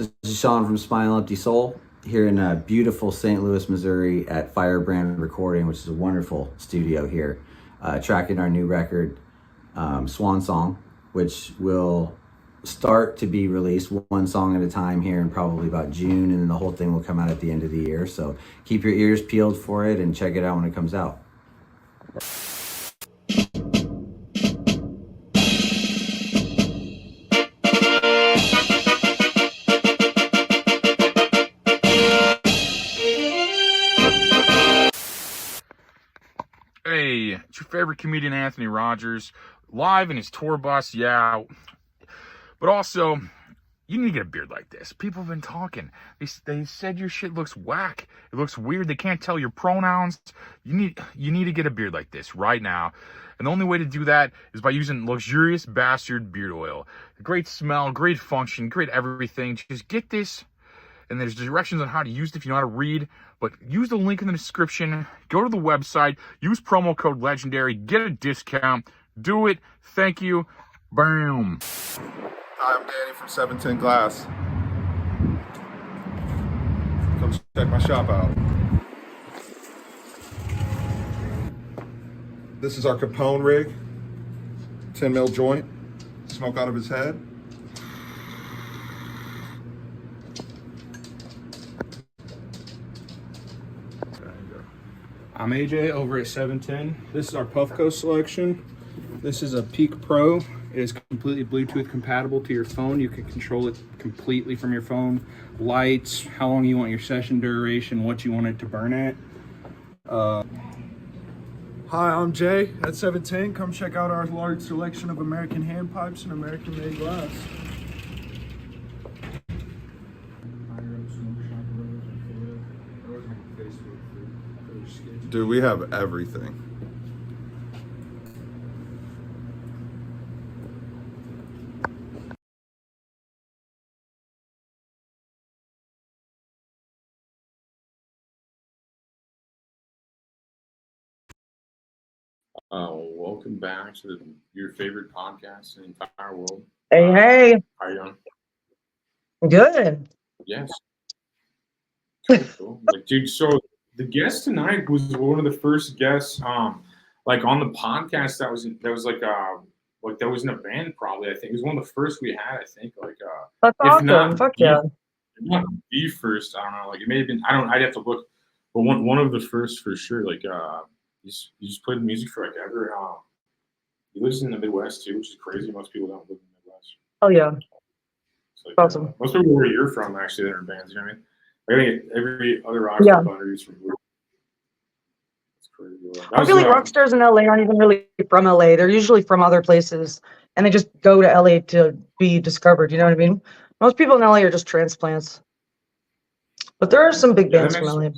This is Sean from Spinal Empty Soul here in beautiful St. Louis, Missouri at Firebrand Recording, which is a wonderful studio here, tracking our new record, Swan Song, which will start to be released one song at a time here in probably about June, and then the whole thing will come out at the end of the year. So keep your ears peeled for it and check it out when it comes out. Hey, it's your favorite comedian, Anthony Rogers, live in his tour bus, yeah. But also, you need to get a beard like this. People have been talking. They said your shit looks whack. It looks weird. They can't tell your pronouns. You need to get a beard like this right now. And the only way to do that is by using luxurious bastard beard oil. Great smell, great function, great everything. Just get this. And there's directions on how to use it if you know how to read. But use the link in the description. Go to the website. Use promo code LEGENDARY. Get a discount. Do it. Thank you. Boom. Hi, I'm Danny from 710 Glass. Come check my shop out. This is our Capone rig. 10 mil joint. Smoke out of his head. I'm AJ over at 710. This is our Puffco selection. This is a Peak Pro. It is completely Bluetooth compatible to your phone. You can control it completely from your phone. Lights, how long you want your session duration, what you want it to burn at. Hi, I'm Jay at 710. Come check out our large selection of American hand pipes and American made glass. Dude, we have everything. Welcome back to your favorite podcast in the entire world. Hey, How are you doing? good. Yes. Cool. Like, dude, so the guest tonight was one of the first guests, like on the podcast that was that was in a band probably. I think it was one of the first we had. I think That's if awesome. not Fuck the, yeah. if not the first. I don't know. Like it may have been. I'd have to look, but one of the first for sure. Like you just played music for like ever. He lives in the Midwest too, which is crazy. Most people don't live in the Midwest. Oh yeah. It's like, Awesome. most people where you're from actually that are in bands. You know what I mean? I think every other rock Yeah. star is from here. It's crazy. I feel like rock stars in LA aren't even really from LA. They're usually from other places, and they just go to LA to be discovered. You know what I mean? Most people in LA are just transplants, but there are some big bands from LA.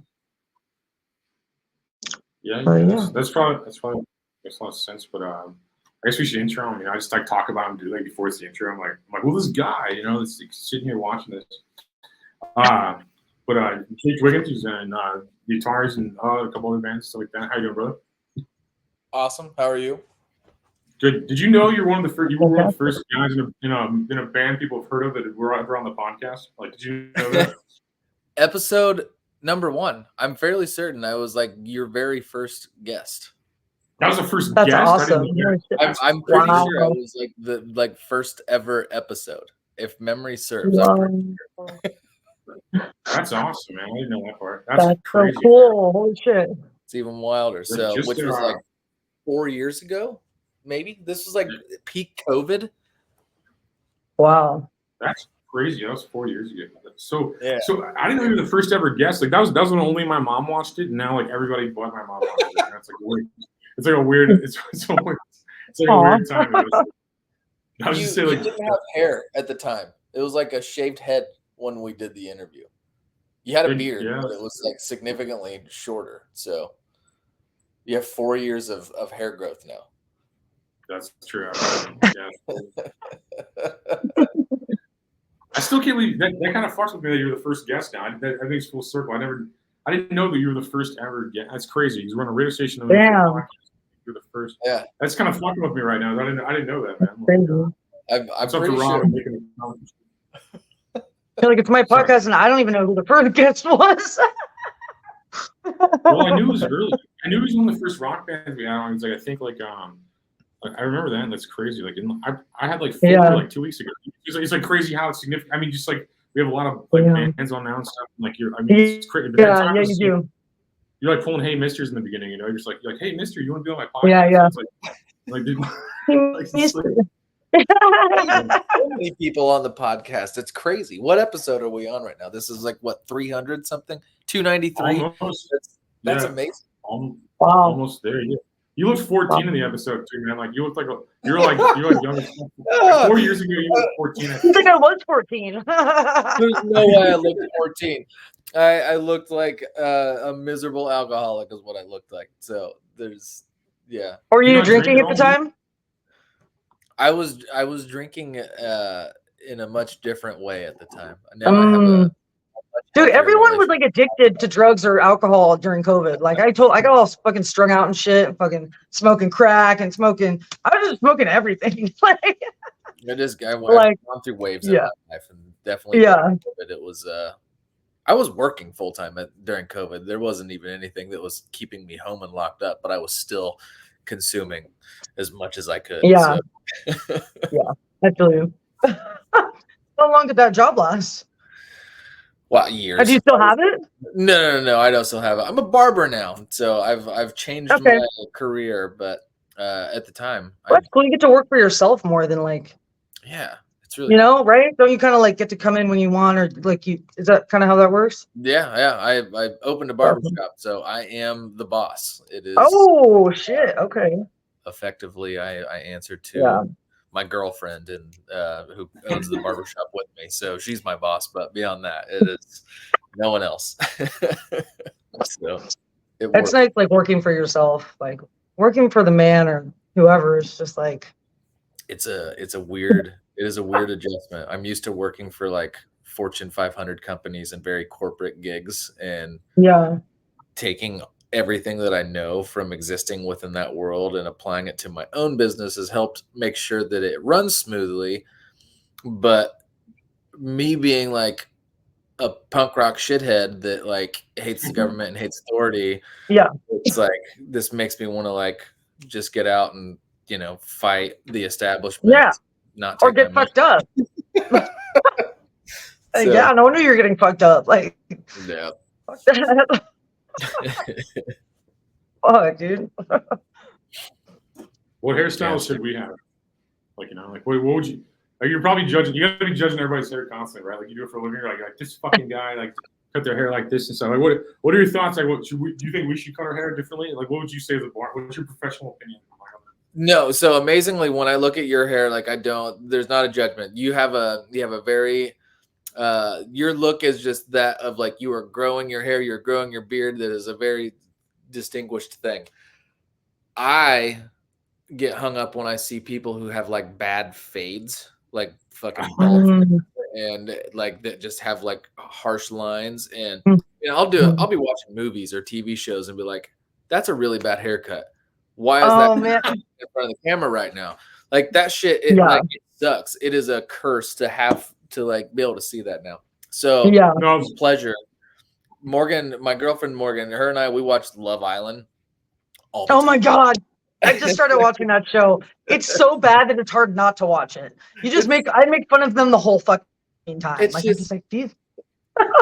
Yeah, yeah. that's probably makes a lot of sense. But I guess we should intro him. You know, I just like talk about him, like before it's the intro. I'm like, well, this guy, you know, that's like, sitting here watching this. But Jake Dwiggins is in guitars and a couple other bands, stuff like that. How you doing, brother? Awesome. How are you? Good. Did you know you're one of the first? You were one of the first guys in a band people have heard of that were ever on the podcast. Like, did you know that? Episode number 1. I'm fairly certain I was like your very first guest. That was the first That's guest. awesome. I'm pretty Wow. sure I was like the first ever episode, if memory serves. Wow. I'm pretty sure. That's awesome, man. I didn't know that part. That's crazy. so cool. Holy shit. It's even wilder. So, Just, which was like 4 years ago, maybe. This was like peak COVID. Wow. That's crazy. That was 4 years ago. So, Yeah. so I didn't know you were the first ever guest. Like that was when only my mom watched it, and now like everybody but my mom watches it. That's like weird. It's like a weird. It's like a weird time. I was just saying, like, you didn't have hair at the time. It was like a shaved head when we did the interview. You had a beard, yeah. but it was like significantly shorter. So you have 4 years of hair growth now. That's true. Yeah. I still can't believe that kind of fucks with me that you're the first guest now. I think it's full circle. I didn't know that you were the first ever guest. That's crazy. Because we're on a radio station. Damn. You're the first. Yeah. That's kind of fucking with me right now. I didn't know that, man. Crazy. I'm it's up pretty to Rob sure. making a feel like it's my Sorry. podcast, and I don't even know who the first guest was. Well, I knew it was early. I knew he was one of the first rock bands we had on. It was like, I think like I remember that. And that's crazy. Like I had like 4 Yeah. like 2 weeks ago. It's like crazy how it's significant. I mean, just like we have a lot of like Yeah. bands on now and stuff. Like I mean, it's crazy. Yeah, you do. You're like pulling "Hey Misters" in the beginning. You know, you're just like "Hey Mister, you want to be on my podcast?" Yeah, yeah. It's like dude, like, it's like, So many people on the podcast. It's crazy. What episode are we on right now? This is like what 300 something, 293. almost. That's Yeah. amazing. Wow. Almost there. Yeah. You looked 14 in the episode too, man. Like you looked like you're like young. Like 4 years ago, you were 14. I think I was 14. There's no way I looked 14. I looked like a miserable alcoholic is what I looked like. So there's Were you not drinking at drinking the all time? I was drinking in a much different way at the time. Now I have a Dude, everyone was like addicted to drugs or alcohol during COVID. Like I got all fucking strung out and shit, and fucking smoking crack and smoking. I was just smoking everything. Like, I've like, gone through waves in yeah. my life, and definitely Yeah. during COVID, it was I was working full time during COVID. There wasn't even anything that was keeping me home and locked up, but I was still consuming as much as I could. Yeah. So. Yeah, I feel you. How long did that job last? Wow, years. Do you still have it? No. I don't still have it. I'm a barber now, so I've changed Okay. my career. But at the time, Well, that's cool. You get to work for yourself more than like, it's really you know, right? Don't you kind of like get to come in when you want, or like you? Is that kind of how that works? yeah. I opened a barber shop, so I am the boss. It is. Oh shit! Okay. Effectively, I answer to my girlfriend and who owns the barbershop with me, so she's my boss. But beyond that, it is no one else. So It's nice, like working for yourself, like working for the man or whoever is just like. It is a weird adjustment. I'm used to working for like Fortune 500 companies and very corporate gigs, and taking everything that I know from existing within that world and applying it to my own business has helped make sure that it runs smoothly. But me being like a punk rock shithead that like hates the government and hates authority, it's like this makes me want to like just get out and fight the establishment, not take or get fucked up. So, yeah, no wonder you're getting fucked up. Like, fuck that. Fuck, dude. What hairstyles should we have? Like, like what would you? Like, you're probably judging. You got to be judging everybody's hair constantly, right? Like you do it for a living. You're like this fucking guy, like cut their hair like this and stuff. Like, what are your thoughts? Like, do you think we should cut our hair differently? Like, what would you say as a bar? What's your professional opinion? No, so amazingly, when I look at your hair, like there's not a judgment. You have a very, your look is just that of like you are growing your hair, you're growing your beard. That is a very distinguished thing. I get hung up when I see people who have like bad fades, like fucking bald and like that just have like harsh lines. And I'll be watching movies or TV shows and be like, that's a really bad haircut. Why is that in front of the camera right now? Like that shit, it sucks. It is a curse to have to like be able to see that now. So it's a pleasure. Morgan, my girlfriend Morgan, her and I, we watched Love Island all the time. My God. I just started watching that show. It's so bad that it's hard not to watch it. I make fun of them the whole fucking time. It's like, just, I'm just like, these.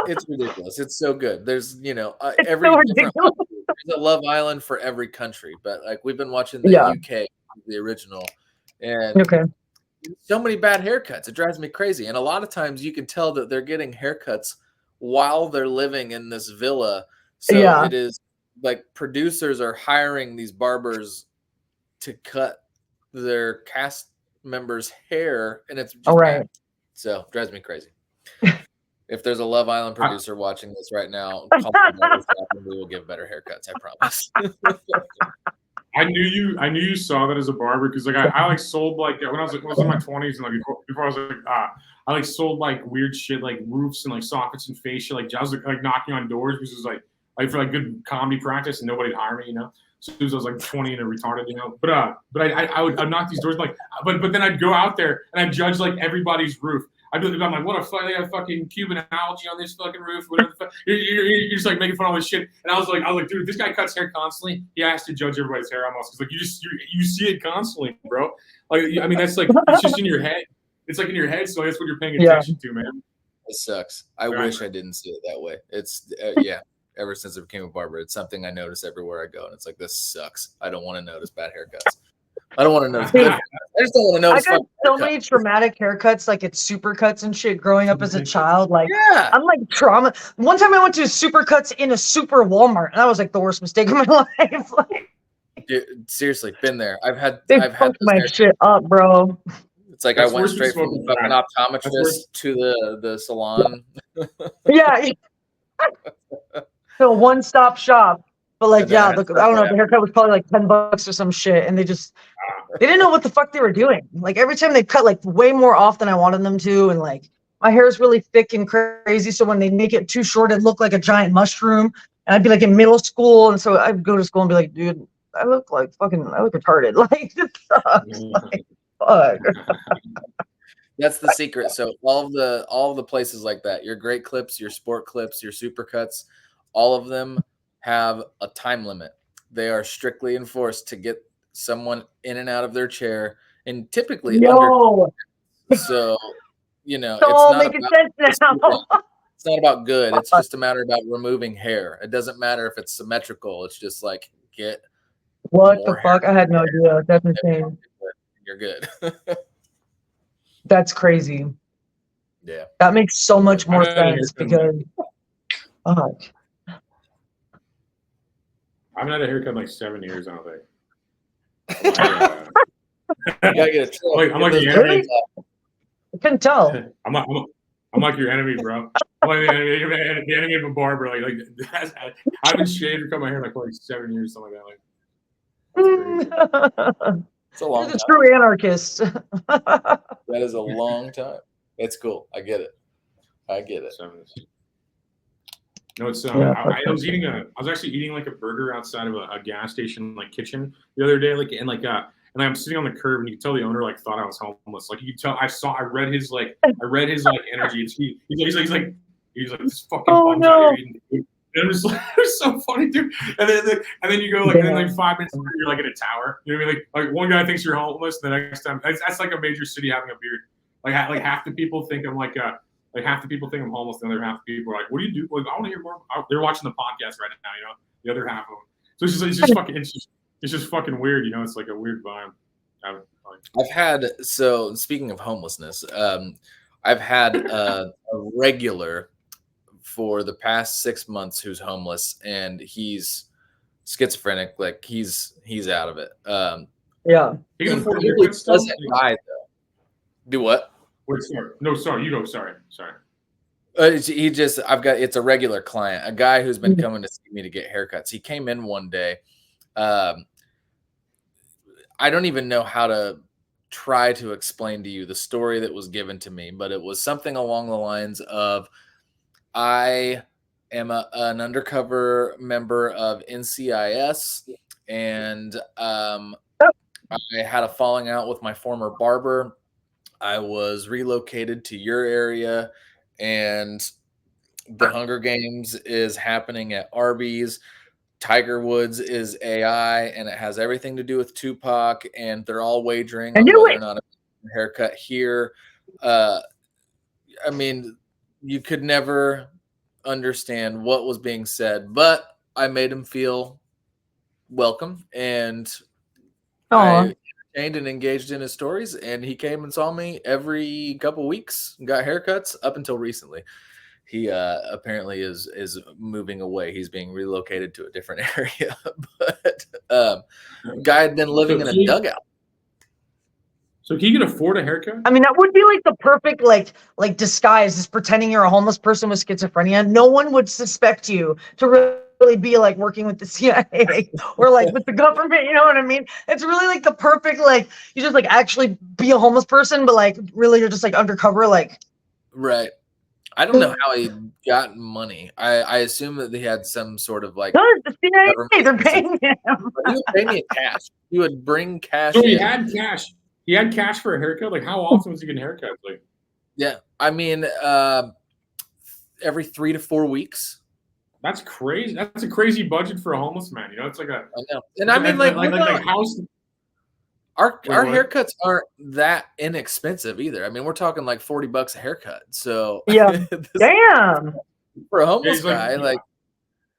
It's ridiculous. It's so good. There's, It's every so different ridiculous. there's a Love Island for every country, but like we've been watching the UK, the original, and so many bad haircuts. It drives me crazy. And a lot of times you can tell that they're getting haircuts while they're living in this villa. So it is like producers are hiring these barbers to cut their cast members' hair, and it's just bad. So it drives me crazy. If there's a Love Island producer watching this right now, call the barbershop and we will give better haircuts. I promise. I knew you saw that as a barber because like I like sold like when I was in my 20s and like before I was like I like sold like weird shit like roofs and like sockets and fascia like I was like knocking on doors because it was like for like good comedy practice and nobody'd hire me, So I was like 20 and a retarded, But I would knock these doors like but then I'd go out there and I'd judge like everybody's roof. I'm like, what a fuck, they got fucking Cuban algae on this fucking roof, whatever the fuck. You're just like making fun of all this shit. And I was like, dude, this guy cuts hair constantly. He has to judge everybody's hair almost. Cause like you see it constantly, bro. Like, I mean, that's like, it's just in your head. It's like in your head. So that's what you're paying attention to, man. It sucks. I wish I didn't see it that way. It's yeah. Ever since I became a barber, it's something I notice everywhere I go, and it's like, this sucks. I don't want to notice bad haircuts. I don't want to notice. I just don't want to notice. I got so many traumatic haircuts, like it's supercuts and shit. Growing up as a child, like I'm like trauma. One time I went to supercuts in a super Walmart, and that was like the worst mistake of my life. Like, dude, seriously, been there. I've had my shit up, bro. It's like I went straight from the fucking optometrist to the salon. Yeah. So one-stop shop. But like, yeah, I don't know. The haircut was probably like $10 or some shit, and they didn't know what the fuck they were doing. Like every time they cut like way more off than I wanted them to, and like my hair is really thick and crazy, so when they make it too short, it looked like a giant mushroom. And I'd be like in middle school, and so I'd go to school and be like, dude, I look retarded. Like this sucks. Like, fuck. That's the secret. So all of the places like that, your great clips, your sport clips, your supercuts, all of them have a time limit. They are strictly enforced to get someone in and out of their chair, and typically under. So it's not about good. It's just a matter about removing hair. It doesn't matter if it's symmetrical. It's just like get what the fuck? I had no idea. That's insane. You're good. That's crazy. Yeah. That makes so much more sense because I haven't had a haircut in like 7 years, I don't think. You gotta get a I'm like your enemy. I couldn't tell. I'm like your enemy, bro. I'm like the enemy of a barber. Like I haven't shaved or cut my hair like 7 years, something like that. Like, it's a long time. You're the true anarchist. That is a long time. It's cool. I get it. No, it's I was actually eating like a burger outside of a gas station like kitchen the other day, like and I'm sitting on the curb, and you can tell the owner like thought I was homeless. Like you can tell I read his energy. He's like this fucking bum's out here eating food. And I'm just like, it was so funny, dude. And then you go like, and then like 5 minutes later, you're like in a tower. You know what I mean? Like one guy thinks you're homeless, the next time that's like a major city having a beard. Like half the people think I'm like half the people think I'm homeless, and the other half of people are like, what do you do? Like, I want to hear more. They're watching the podcast right now, the other half of them. So it's just fucking weird, It's like a weird vibe. I've had, so speaking of homelessness, I've had a regular for the past 6 months who's homeless, and he's schizophrenic. Like he's out of it. Yeah. He can afford a doesn't die though. Do what? Wait, sorry. No, sorry. You go. Sorry. It's a regular client, a guy who's been coming to see me to get haircuts. He came in one day. I don't even know how to try to explain to you the story that was given to me, but it was something along the lines of, I am an undercover member of NCIS, and I had a falling out with my former barber. I was relocated to your area, and the Hunger Games is happening at Arby's. Tiger Woods is AI, and it has everything to do with Tupac, and they're all wagering on whether or not a haircut here. I mean, you could never understand what was being said, but I made him feel welcome, and I entertained and engaged in his stories, and he came and saw me every couple weeks, got haircuts up until recently. He apparently is moving away. He's being relocated to a different area, but guy had been living in a dugout. So he can afford a haircut? I mean, that would be like the perfect like disguise, is pretending you're a homeless person with schizophrenia. No one would suspect you to really be like working with the CIA or like with the government. You know what I mean? It's really like the perfect, like you just like actually be a homeless person, but like really you're just like undercover, like. Right. I don't know how he got money. I assume that they had some sort of like. No, the CIA, they're paying him. He would pay me cash. He would bring cash. So he had cash. He had cash for a haircut. Like, how often was he getting haircuts? Like, Yeah, I mean, every 3 to 4 weeks. That's crazy. That's a crazy budget for a homeless man. You know, it's like a. I know, and I mean, like house. our Wait, what? haircuts aren't that inexpensive either. I mean, we're talking like $40 a haircut. So Yeah. Damn. for a homeless Yeah, guy, like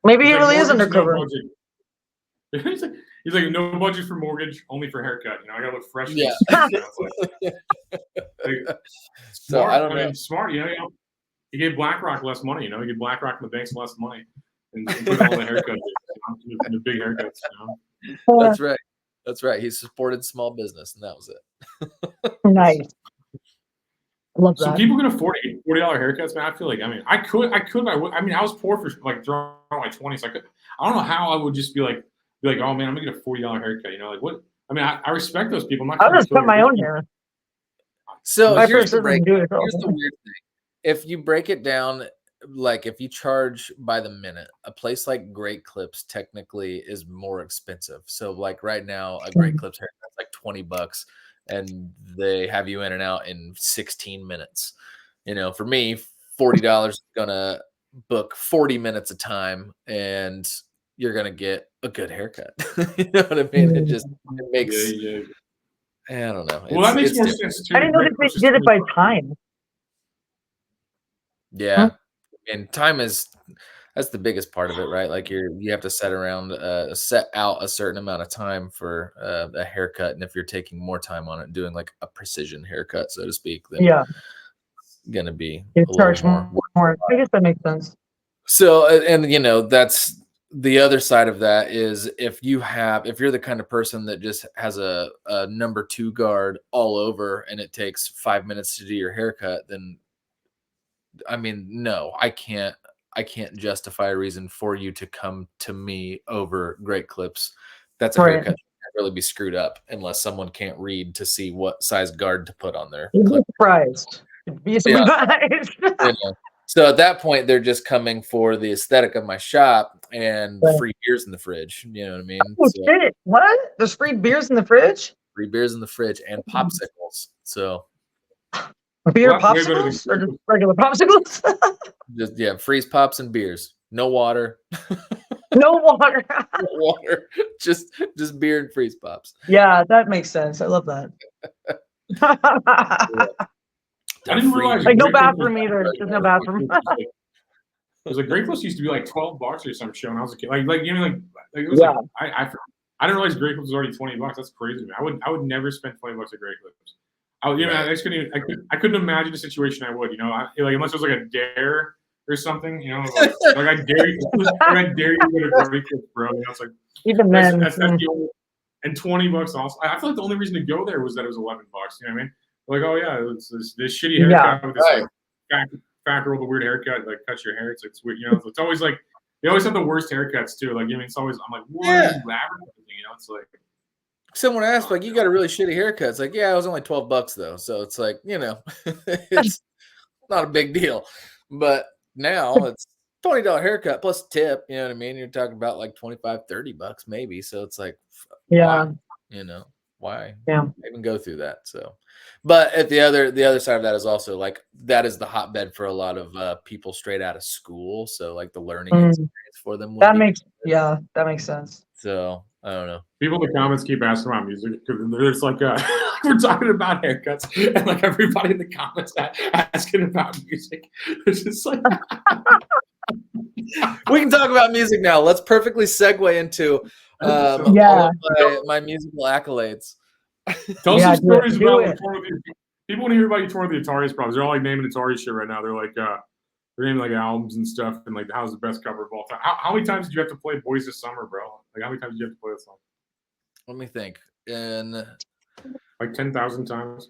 Maybe he like, really is mortgage, undercover. No budget. he's like no budget for mortgage, only for haircut. You know, I gotta look fresh. Yeah. So I don't know. mean, smart. You know, he gave BlackRock less money. You know, he gave BlackRock and the banks less money, and put all the haircuts, the big haircuts. You know? That's right. That's right. He supported small business, and that was it. Nice. I love So that. people can afford $40 haircuts, man. I feel like, I mean, I could. I mean, I was poor for like throughout my 20s. I don't know how I would just be like, oh man, I'm gonna get a $40 haircut. You know, like what? I mean, I respect those people. I'm not. I'll just cut my own hair. So My here's person the break. do it. Here's the weird thing. If you break it down, like if you charge by the minute, a place like Great Clips technically is more expensive. So like right now, a Great Clips haircut's like $20, and they have you in and out in 16 minutes. You know, for me, $40 is gonna book 40 minutes of time, and you're gonna get a good haircut. You know what I mean? It makes. Yeah. I don't know. Well, that makes more sense too. I didn't know that they did it by time. Yeah, and time that's the biggest part of it, right? Like you have to set out a certain amount of time for a haircut, and if you're taking more time on it, doing like a precision haircut, so to speak, then it's gonna be You a charge little more. I guess that makes sense. So, and you know, that's the other side of that is if you're the kind of person that just has a number 2 guard all over and it takes 5 minutes to do your haircut, then I mean, no, I can't justify a reason for you to come to me over Great Clips. That's a haircut that can't really be screwed up unless someone can't read to see what size guard to put on their clip. Surprised. Be surprised. You know? So at that point, they're just coming for the aesthetic of my shop and free beers in the fridge. You know what I mean? Oh, shit. What? There's free beers in the fridge? Free beers in the fridge and popsicles. So beer popsicles or just regular popsicles? just freeze pops and beers. No water. No water. No water. Just beer and freeze pops. Yeah, that makes sense. I love that. I didn't realize like no bathroom either. There's no bathroom. Because like Great Clips used to be like $12 or some show when I was a kid. Like you know, like it was like I didn't realize Great Clips was already $20. That's crazy, man. I would never spend $20 at Great Clips. I couldn't imagine a situation I would. You know, like unless it was like a dare or something. You know, like I dare you. I dare you to go to Great Clips, bro. You know, it's like even then. That's the only, and $20 also. I feel like the only reason to go there was that it was $11. You know what I mean? Like, oh yeah, it's this shitty haircut with this like fat girl with a weird haircut, like cuts your hair. It's like weird, you know. It's always like they always have the worst haircuts too. Like, I mean, it's always I'm like, what are you advertising? You know, it's like someone asked, like, you got a really shitty haircut. It's like, yeah, it was only $12 though. So it's like, you know, it's not a big deal. But now it's $20 haircut plus tip. You know what I mean? You're talking about like $25-$30 maybe. So it's like, why? You know. Why even go through that? So, but at the other side of that is also like that is the hotbed for a lot of people straight out of school. So like the learning experience for them. That makes sense. So I don't know. People in the comments keep asking about music because there's like we're talking about haircuts and like everybody in the comments asking about music. It's just like we can talk about music now. Let's perfectly segue into all of my musical accolades. Tell us some stories about people want to hear about you touring with the Ataris problems. They're all like naming Atari shit right now. They're like they're naming like albums and stuff and like how's the best cover of all time. How many times did you have to play Boys This Summer, bro? Like how many times did you have to play that song? Let me think. In like 10,000 times.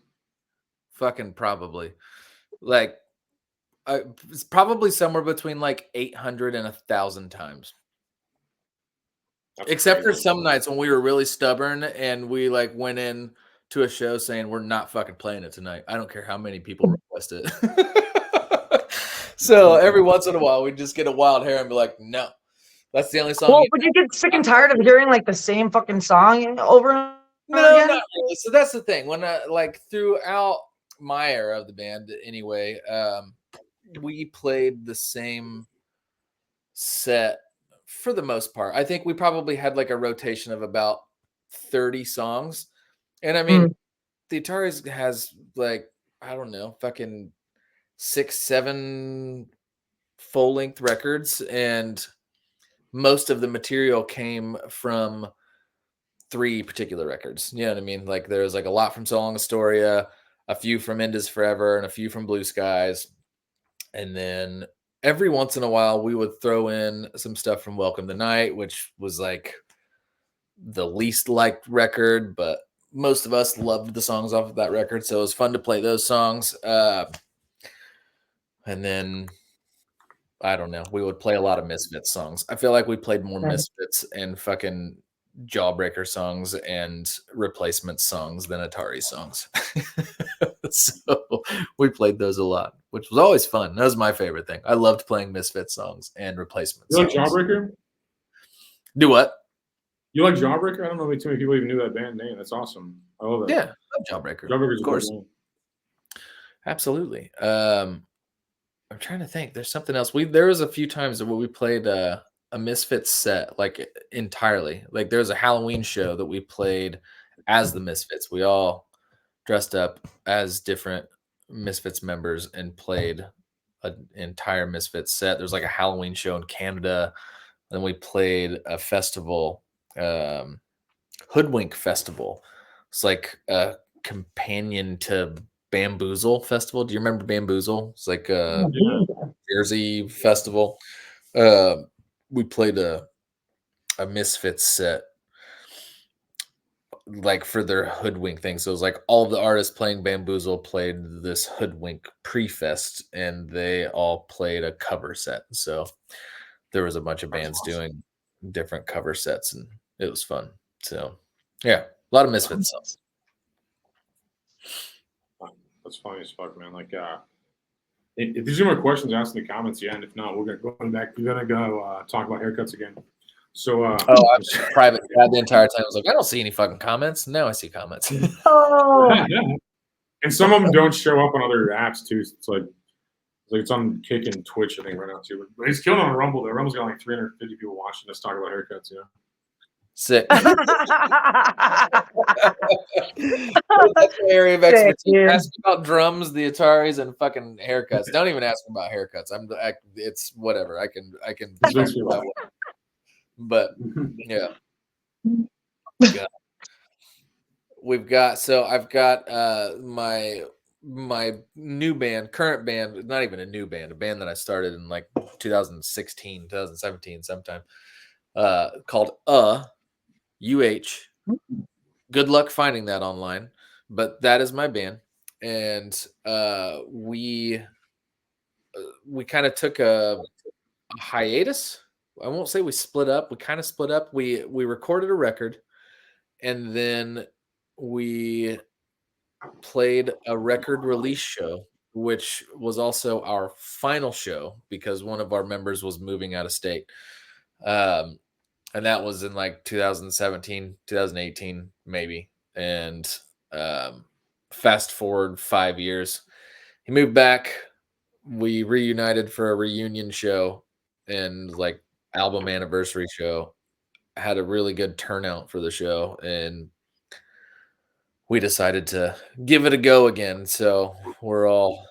Fucking probably. Like it's probably somewhere between like 800 and 1,000 times. That's except crazy. For some nights when we were really stubborn and we like went in to a show saying we're not fucking playing it tonight. I don't care how many people request it. So every once in a while we just get a wild hair and be like, no, that's the only song. Well, would you get sick and tired of hearing like the same fucking song over and over again? Not really. So that's the thing. When like throughout my era of the band anyway, we played the same set for the most part. I think we probably had like a rotation of about 30 songs. And I mean, the Ataris has like, I don't know, fucking 6, 7 full-length records, and most of the material came from 3 particular records. You know what I mean? Like there's like a lot from So Long Astoria, a few from End Is Forever, and a few from Blue Skies. And then every once in a while we would throw in some stuff from Welcome to Night, which was like the least liked record, but most of us loved the songs off of that record, so it was fun to play those songs. And then I don't know, we would play a lot of Misfits songs. I feel like we played more Misfits and fucking Jawbreaker songs and Replacement songs than Atari songs. So we played those a lot, which was always fun. That was my favorite thing. I loved playing Misfits songs and Replacement You like songs. Jawbreaker? Do what? You like Jawbreaker? I don't know if too many people even knew that band name. That's awesome. I love that. Yeah, I love Jawbreaker. Jawbreaker's Of course. a good name. Absolutely. I'm trying to think. There's something else. There was a few times where we played a Misfits set, like entirely. Like there's a Halloween show that we played as the Misfits. We all dressed up as different Misfits members and played an entire Misfits set. There's like a Halloween show in Canada. Then we played a festival, Hoodwink Festival. It's like a companion to Bamboozle Festival. Do you remember Bamboozle? It's like a Jersey festival. We played a Misfits set like for their Hoodwink thing. So it was like all of the artists playing Bamboozle played this Hoodwink pre-fest, and they all played a cover set. So there was a bunch of bands doing different cover sets, and it was fun. So yeah, a lot of Misfits songs. That's funny as fuck, man. Like, if there's any more questions, ask in the comments. Yeah, and if not, we're gonna go talk about haircuts again. So, I was private the entire time. I was like, I don't see any fucking comments. Now I see comments. Oh, and some of them don't show up on other apps too. It's like it's on Kick and Twitch, I think, right now too. But he's killing on Rumble. The Rumble's got like 350 people watching us talk about haircuts. Yeah. Sick. That's an area of expertise. Ask me about drums, the Ataris, and fucking haircuts. Don't even ask me about haircuts. It's whatever. I can But yeah. We've got I've got my new band, current band, not even a new band, a band that I started in like 2016, 2017 sometime, called UH. Good luck finding that online, but that is my band. And we kind of took a hiatus. I won't say we split up. We kind of split up. We recorded a record, and then we played a record release show, which was also our final show because one of our members was moving out of state. And that was in like 2017, 2018, maybe. And fast forward 5 years, he moved back. We reunited for a reunion show and like album anniversary show. Had a really good turnout for the show, and we decided to give it a go again. So we're all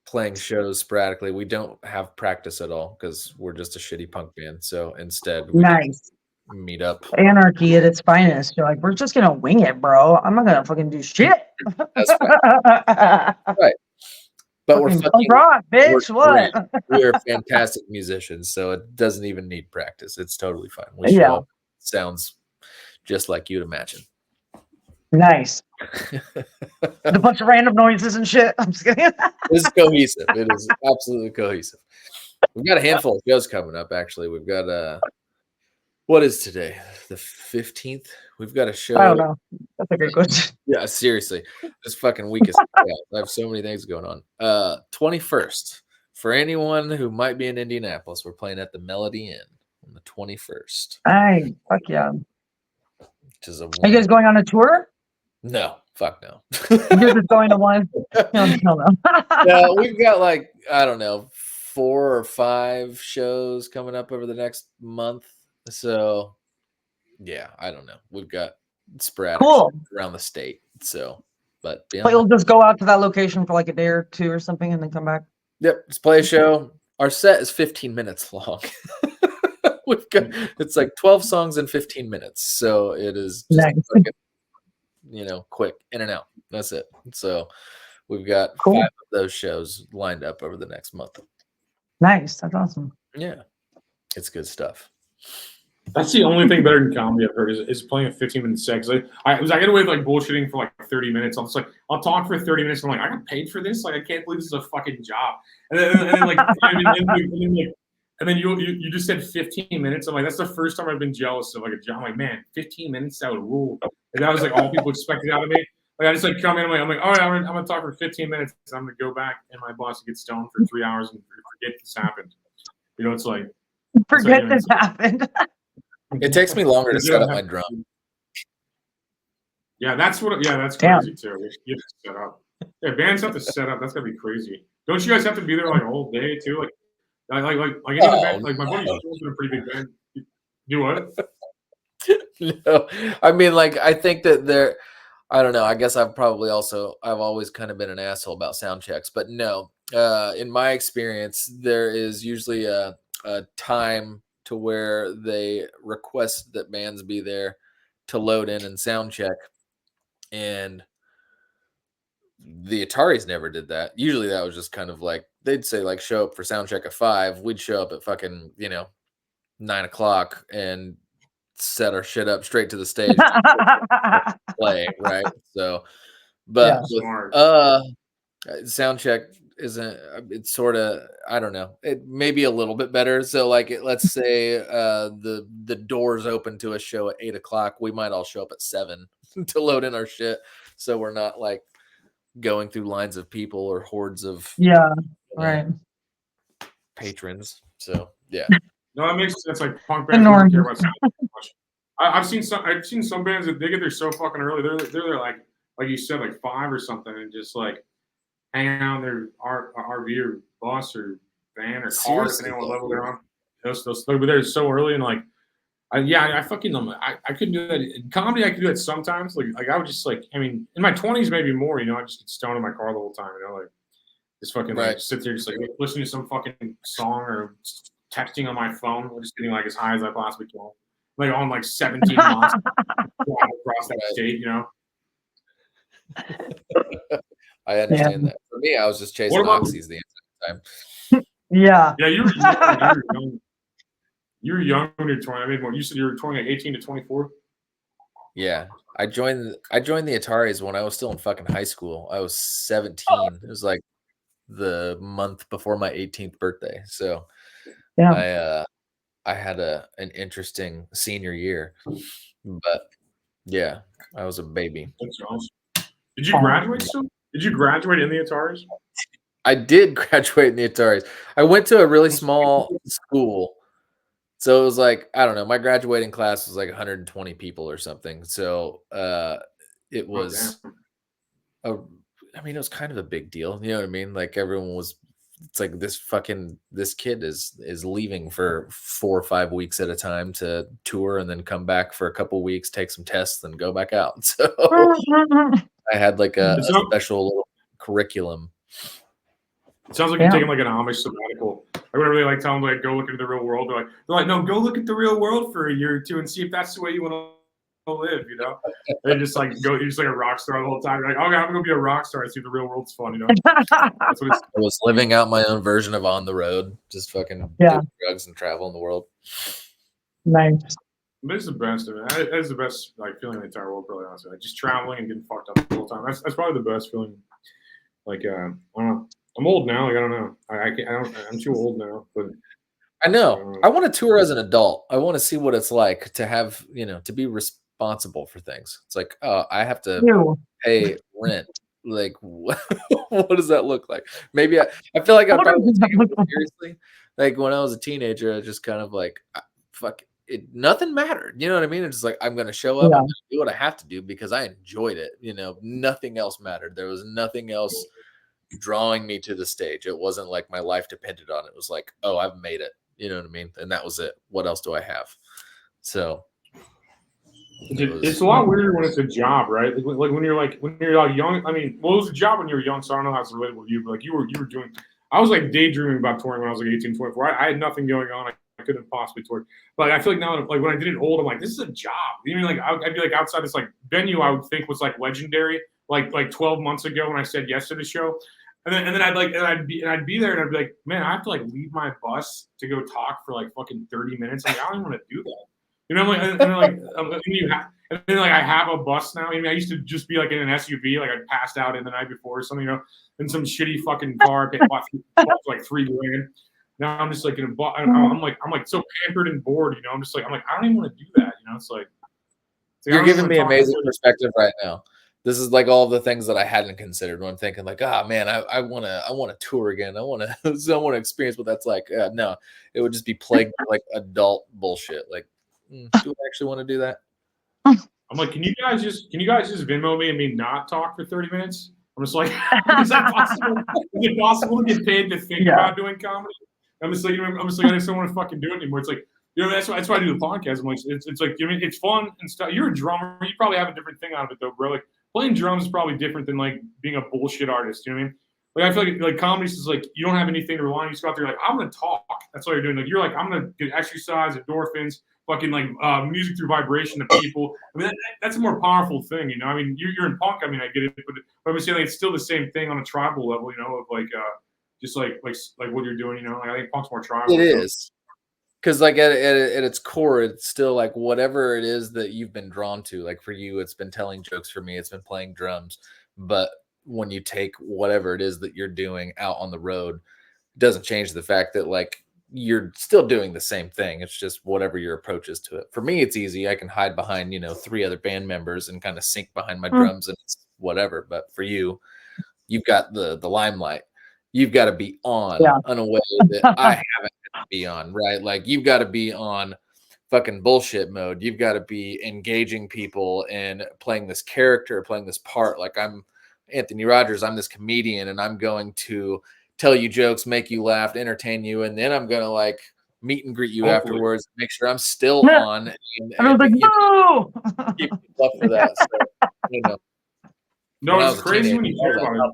playing shows sporadically. We don't have practice at all because we're just a shitty punk band. So instead, we nice. Meet up. Anarchy at its finest. You're like, we're just gonna wing it, bro. I'm not gonna fucking do shit. That's right. Right. But we're fucking rock, bitch. What? We're fantastic musicians, so it doesn't even need practice. It's totally fine. We show up. Sounds just like you'd imagine. Nice. A bunch of random noises and shit. I'm just kidding. It's cohesive. It is absolutely cohesive. We've got a handful of shows coming up. Actually, we've got what is today? The 15th. We've got a show. I don't know. That's a good question. Yeah, seriously. This fucking week is I have so many things going on. 21st. For anyone who might be in Indianapolis, we're playing at the Melody Inn on the 21st. Hey, fuck yeah. Which is Are you guys going on a tour? No. Fuck no. You're just going to one. No. No, we've got like, I don't know, 4 or 5 shows coming up over the next month. So yeah, I don't know. We've got sporadic Cool. around the state. So, but But you'll just go out to that location for like a day or 2 or something and then come back. yep, let's play a show. Our set is 15 minutes long. We've got it's like 12 songs in 15 minutes. So it is just Nice. fucking, quick in and out. That's it. So we've got Cool. 5 of those shows lined up over the next month. Nice. That's awesome. Yeah. It's good stuff. That's the only thing better than comedy I've heard is playing a 15-minute set. Cause I get away with like bullshitting for like 30 minutes. I'm just like, I'll talk for 30 minutes. And I'm like, I got paid for this. Like, I can't believe this is a fucking job. And then you just said 15 minutes. I'm like, that's the first time I've been jealous of like a job. I'm like, man, 15 minutes, that would rule. And that was like all people expected out of me. Like I just like come in, I'm like, all right, I'm gonna talk for 15 minutes. I'm gonna go back and my boss will get stoned for 3 hours and forget this happened. It's like Forget this happened. It takes me longer to set up my drum. Yeah, that's crazy too. You have to set up. Yeah, bands have to set up. That's gotta be crazy. Don't you guys have to be there like all day too? Like any band, like my buddy's in a pretty big band. Do what? No, I mean, like, I think that I don't know. I guess I've always kind of been an asshole about sound checks, but no, in my experience, there is usually a time to where they request that bands be there to load in and sound check. And the Ataris never did that. Usually that was just kind of like, they'd say like, show up for sound check at 5. We'd show up at fucking, 9 o'clock and set our shit up straight to the stage. Play, right? So, but sound check isn't, it's sort of, I don't know, it may be a little bit better. So like, let's say the doors open to a show at 8 o'clock, we might all show up at 7 to load in our shit, so we're not like going through lines of people or hordes of right patrons. So yeah. No, that makes sense. Like punk bands don't care about sound much. I've seen some bands that they get there so fucking early. They're there like you said, like 5 or something, and just like hanging out in their RV or bus or van or car, depending on what level they're on. They'll be there so early, and like, I fucking them. I couldn't do that in comedy. I could do it sometimes. Like I would just like, I mean, in my 20s maybe more. I just get stoned in my car the whole time. Like just fucking like sit there, just like listening to some fucking song or texting on my phone, or just getting like as high as I possibly can. Like on like 17 miles across that state, I understand that. For me, I was just chasing oxys the entire time. Yeah, you were young when you were touring. I mean, you said you were touring like 18 to 24. Yeah, I joined the Ataris when I was still in fucking high school. I was 17. It was like the month before my 18th birthday. So I had an interesting senior year, but yeah, I was a baby. That's awesome. Did you graduate still? Did you graduate in the Ataris? I did graduate in the Ataris. I went to a really small school. So it was like, I don't know, my graduating class was like 120 people or something. So it was, it was kind of a big deal. You know what I mean? Like everyone was, it's like this kid is leaving for 4 or 5 weeks at a time to tour and then come back for a couple weeks, take some tests, and go back out. So I had like a special little curriculum. It sounds like you're taking like an Amish sabbatical. I would really like tell them like go look into the real world. They're like, no, go look at the real world for a year or 2 and see if that's the way you want to live. They just like go. You're just like a rock star the whole time. You're like, okay, I'm gonna be a rock star and see if the real world's fun. That's what I was living out my own version of on the road, just fucking do drugs and travel in the world. Nice. It's the best, man. It's the best like feeling in the entire world, probably honestly. Like just traveling and getting fucked up the whole time. That's probably the best feeling. Like I don't know. I'm old now. Like I don't know. I'm too old now. But I know. I want to tour as an adult. I want to see what it's like to have, to be responsible for things. It's like, oh, I have to pay rent. Like, what does that look like? Maybe I feel like I probably take it seriously. Like when I was a teenager, I was just kind of like, fuck it. nothing mattered. You know what I mean? It's just like, I'm going to show up, I'm going to do what I have to do because I enjoyed it. You know, nothing else mattered. There was nothing else drawing me to the stage. It wasn't like my life depended on it. It was like, oh, I've made it. You know what I mean? And that was it. What else do I have? So it's a lot weirder when it's a job, right? Like when you're young. I mean, well, it was a job when you were young, so I don't know how it's related with you, but like you were doing. I was like daydreaming about touring when I was like 18, 24. I had nothing going on. I couldn't possibly tour. But I feel like now, like when I did it old, I'm like, this is a job. You know, like I'd be like outside this like venue I would think was like legendary, like 12 months ago when I said yes to the show. And then I'd be there and I'd be like, man, I have to like leave my bus to go talk for like fucking 30 minutes. Like, I don't even want to do that. You know, I'm like, and then I have a bus now. I mean, I used to just be like in an SUV, like I passed out in the night before or something, you know, in some shitty fucking car, bought like $3,000. Now I'm just like in a bus. I'm like so pampered and bored, you know. I'm like, I don't even want to do that, you know. It's like you're giving me amazing perspective right now. This is like all the things that I hadn't considered when I'm thinking like, man, I want to tour again. I want to experience what that's like. No, it would just be plagued with like adult bullshit. Like, do I actually want to do that? I'm like, can you guys just Venmo me and me not talk for 30 minutes? I'm just like, is that possible? Is it possible to get paid to think about doing comedy? I'm just like, I just don't want to fucking do it anymore. It's like, you know, that's why I do the podcast. I'm like, it's like, I mean, it's fun and stuff. You're a drummer. You probably have a different thing out of it though, bro. Like playing drums is probably different than like being a bullshit artist. You know what I mean? Like I feel like comedy is like you don't have anything to rely on. You just go out there like I'm gonna talk. That's all you're doing. Like you're like I'm gonna get exercise, endorphins, fucking like music through vibration to people. I mean that's a more powerful thing, you know. I mean you're in punk. I mean I get it, but I'm saying like, it's still the same thing on a tribal level, you know, of like just like what you're doing, you know. Like I think punk's more tribal. It is. Because like at its core, it's still like whatever it is that you've been drawn to. Like for you, it's been telling jokes. For me, it's been playing drums. But when you take whatever it is that you're doing out on the road, it doesn't change the fact that like you're still doing the same thing. It's just whatever your approach is to it. For me, it's easy. I can hide behind, you know, 3 other band members and kind of sink behind my drums and it's whatever. But for you, you've got the limelight. You've got to be on in a way that I haven't be on, right? Like you've got to be on fucking bullshit mode. You've got to be engaging people and playing this character, playing this part. Like I'm Anthony Rogers, I'm this comedian and I'm going to tell you jokes, make you laugh, entertain you, and then I'm gonna like meet and greet you afterwards, make sure I'm still on. And I was like, no! Keep up for that. So, you know. No, it's crazy when you care about it.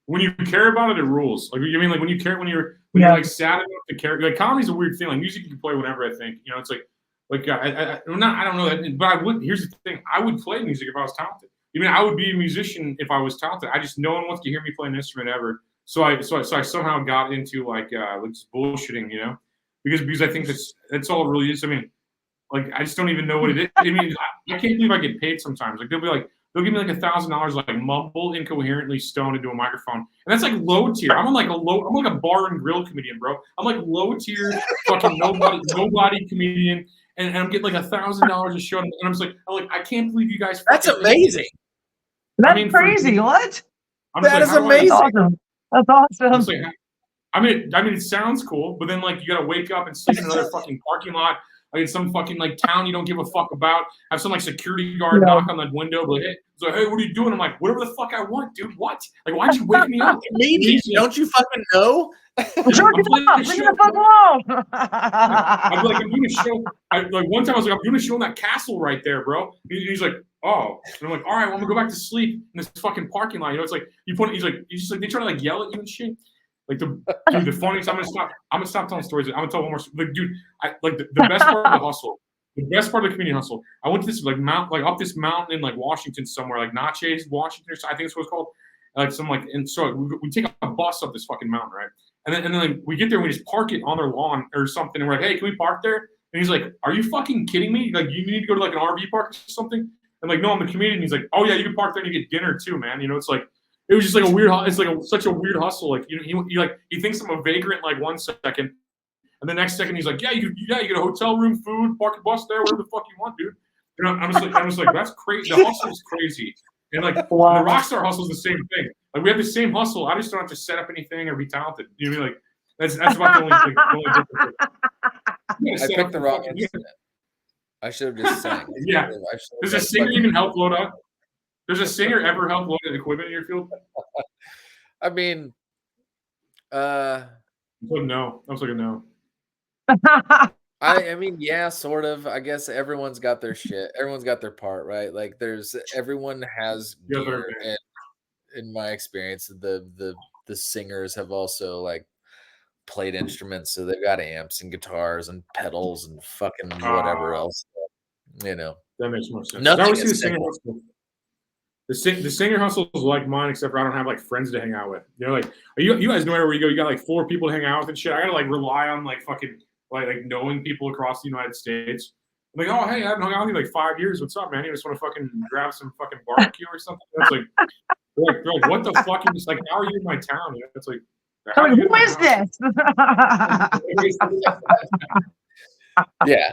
When you care about it, it rules. Like you mean like when you're like sad enough to care. Like comedy's a weird thing. Like music you can play whenever. I think you know. It's like I don't know that, but I would. Here's the thing: I would play music if I was talented. I mean, I would be a musician if I was talented. I just no one wants to hear me play an instrument ever. So I somehow got into like just bullshitting, you know, because I think that's all it really is. I mean, like I just don't even know what it is. I mean, I can't believe I get paid sometimes. Like they'll give me like $1,000, like mumble incoherently stoned into a microphone, and that's like low tier. I'm like a bar and grill comedian, bro. I'm like low tier, fucking nobody comedian, and I'm getting like $1,000 a show, and I'm like I can't believe you guys. That's amazing. That's crazy. What? That is amazing. That's awesome. Like, I mean, it sounds cool, but then like you gotta wake up and sleep in another fucking parking lot. Like in some fucking like town you don't give a fuck about. Have some like security guard knock on the window, like, hey, what are you doing? I'm like, whatever the fuck I want, dude. What? Like, why'd you wake me up? Maybe don't you fucking know? I'm doing a show. Like one time I was like, I'm doing a show in that castle right there, bro. He's like, oh. And I'm like, all right, well, I'm gonna go back to sleep in this fucking parking lot. You know, it's like he's just like they try to like yell at you and shit. Like the funniest. I'm gonna stop telling stories. I'm gonna tell one more. Like, dude, the best part of the hustle. The best part of the comedian hustle. I went to this up this mountain in like Washington somewhere, like Natchez, Washington, I think it's what it's called. Like some like, and so we take a bus up this fucking mountain, right? And then like we get there and we just park it on their lawn or something. And we're like, hey, can we park there? And he's like, are you fucking kidding me? Like you need to go to like an RV park or something? I'm like, no, I'm the comedian. He's like, oh yeah, you can park there and you get dinner too, man. You know, it's like. It was just like a weird. It's like such a weird hustle. Like he thinks I'm a vagrant like 1 second, and the next second he's like, yeah, you get a hotel room, food, park a bus there, whatever the fuck you want, dude. You know, I'm just like that's crazy. The hustle is crazy, and like the rockstar hustle is the same thing. Like we have the same hustle. I just don't have to set up anything or be talented. You know what I mean? Like that's about the only difference. I picked the wrong instrument. I should have just sang. Yeah. Does a singer even help load up? Does a singer ever help load equipment in your field? I mean, no. I was like, no. I mean, yeah, sort of. I guess everyone's got their shit. Everyone's got their part, right? Like, everyone has gear, and in my experience, the singers have also like played instruments, so they've got amps and guitars and pedals and fucking whatever else. You know, that makes more sense. Nothing see the singer hustle. The singer hustle is like mine, except for I don't have like friends to hang out with. You know, like you guys know where you go. You got like 4 people to hang out with and shit. I gotta like rely on like fucking like knowing people across the United States. I'm like, oh hey, I haven't hung out with you like 5 years. What's up, man? You just want to fucking grab some fucking barbecue or something? That's like, they're like, what the fuck? You're just like, how are you in my town? You know, it's like, who is this? Yeah.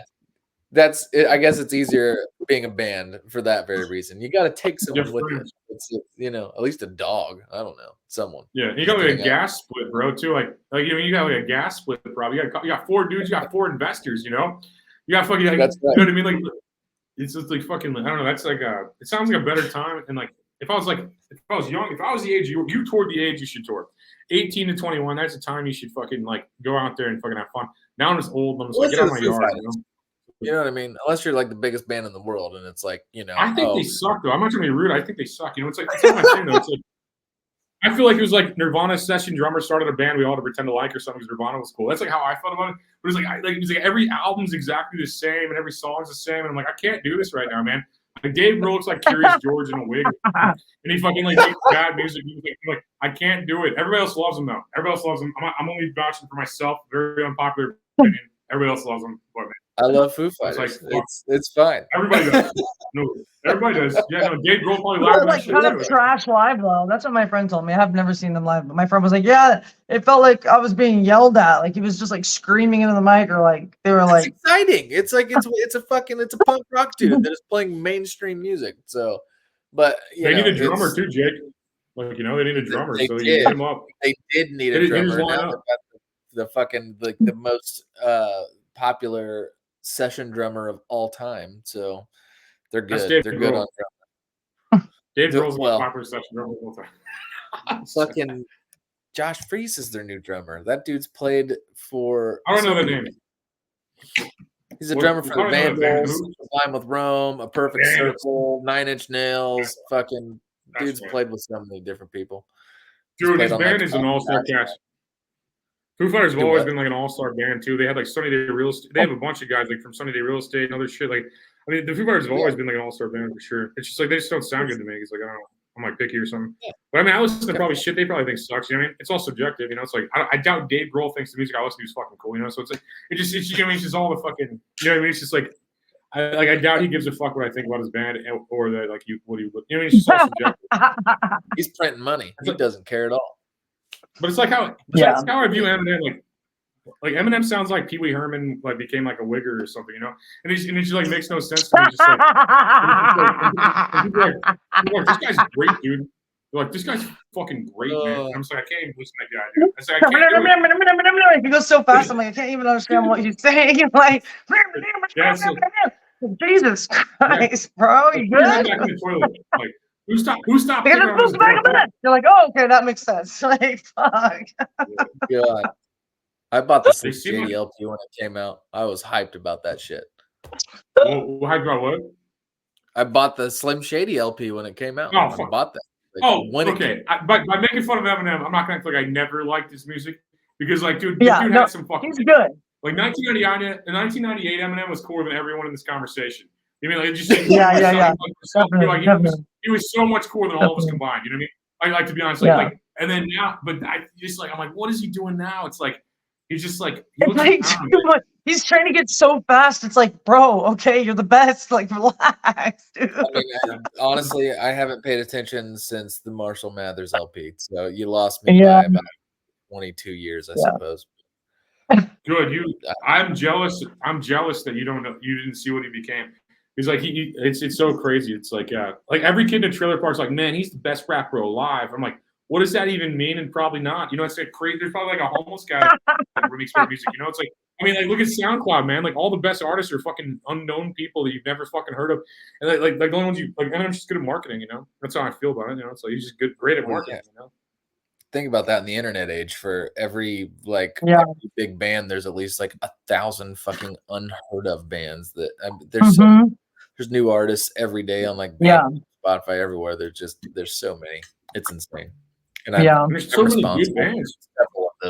That's it. I guess it's easier being a band for that very reason. You got to take someone with you. It's, you know, at least a dog. I don't know, someone. Yeah, you got like a gas split, bro. Too like you know, you got like a gas split, bro. You got 4 dudes. You got 4 investors. You know, you got fucking. Like, that's right. You know what I mean? Like, it's just like fucking. I don't know. That's like it sounds like a better time. And like, if I was young, if I was the age you toured the age you should tour. 18 to 21, that's the time you should fucking like go out there and fucking have fun. Now I'm just old. I'm just like, get out of my yard. You know what I mean? Unless you're like the biggest band in the world, and it's like, you know. I think they suck though. I'm not trying to be rude. I think they suck. You know, it's not my thing though. It's like I feel like it was like Nirvana's session drummer started a band we all had to pretend to like or something because Nirvana was cool. That's like how I felt about it. But it's like every album's exactly the same and every song's the same. And I'm like, I can't do this right now, man. Like Dave Grohl looks like Curious George in a wig, and he fucking like makes bad music. I'm like, I can't do it. Everybody else loves him though. Everybody else loves him. I'm only vouching for myself. Very unpopular opinion. Everybody else loves him. But man, I love Foo Fighters. It's fine. Everybody does. No, everybody does. Yeah, no, Dave Grohl probably live. Like kind of trash live though. That's what my friend told me. I have never seen them live, but my friend was like, "Yeah, it felt like I was being yelled at. Like he was just like screaming into the mic, or like they were like." It's exciting. It's like it's a punk rock dude that is playing mainstream music. So, but they need a drummer too, Jake. Like, you know, they need a drummer, so you hit him up. They did need a drummer. Now they've got the fucking the most popular session drummer of all time. So they're good. They're good on drummer. Dave Grohl's the most popular session drummer of all time. Fucking Josh Freese is their new drummer. That dude's played for. I don't know the name. He's a drummer for the Vandals, Climb with Rome, A Perfect Circle, 9 Inch Nails. Fucking dude's played with so many different people. Dude, his band is an all-star cast. Foo Fighters have always been like an all-star band too. They had like Sunny Day Real Estate. They have a bunch of guys like from Sunny Day Real Estate and other shit. Like, I mean, the Foo Fighters have always been like an all-star band for sure. It's just like they just don't sound good to me. It's like I don't know. I'm like picky or something. But I mean, I listen to probably shit they probably think sucks. You know what I mean? It's all subjective. You know, it's like I doubt Dave Grohl thinks the music I listen to is fucking cool. You know, so it's like it's you know, it's just all the fucking. You know what I mean? It's just like I doubt he gives a fuck what I think about his band or that like what he would. You know, it's just all subjective. He's printing money. He doesn't care at all. But it's like how that's how I view Eminem. Like Eminem sounds like Pee Wee Herman like became like a wigger or something, you know, and it just like makes no sense to me. Just like this guy's great, dude. They're like, this guy's fucking great, man. I'm just like, I can't even listen to that guy, dude. I said, I can't he goes so fast. I'm like, I can't even understand what he's saying. Like, Jesus Christ, bro, you good? Back in the toilet. Like, who stopped? You're like, oh, okay, that makes sense. Like, fuck. God. I bought the Slim Shady LP when it came out. I was hyped about that shit. Hyped about what? I bought the Slim Shady LP when it came out. Oh, I bought that. Like, okay. By making fun of Eminem, I'm not gonna act like I never liked his music because, like, dude, had some fucking. He's good. Like 1998 Eminem was cooler than everyone in this conversation. You mean like it just? Yeah. He was so much cooler than all of us combined. You know what I mean? I like to be honest, like, and then now, but I just like I'm like, what is he doing now? It's like. He's just like he's trying to get so fast. It's like, bro, okay, you're the best. Like, relax, dude. I mean, honestly, I haven't paid attention since the Marshall Mathers LP. So you lost me by about 22 years, I suppose. Good. I'm jealous. I'm jealous that you don't know. You didn't see what he became. He's like it's so crazy. It's like every kid in a trailer park's like, man, he's the best rapper alive. I'm like, what does that even mean? And probably not. You know, it's like crazy. There's probably like a homeless guy that remix their music. You know, it's like, I mean, like, look at SoundCloud, man. Like, all the best artists are fucking unknown people that you've never fucking heard of, and like the only ones you like. And I'm just good at marketing. You know, that's how I feel about it. You know, it's like he's just great at marketing. You know. Think about that in the internet age. For every like Yeah. every big band, there's at least like 1,000 fucking unheard of bands that there's new artists every day on like Spotify everywhere. There's so many. It's insane. And there's so many good bands.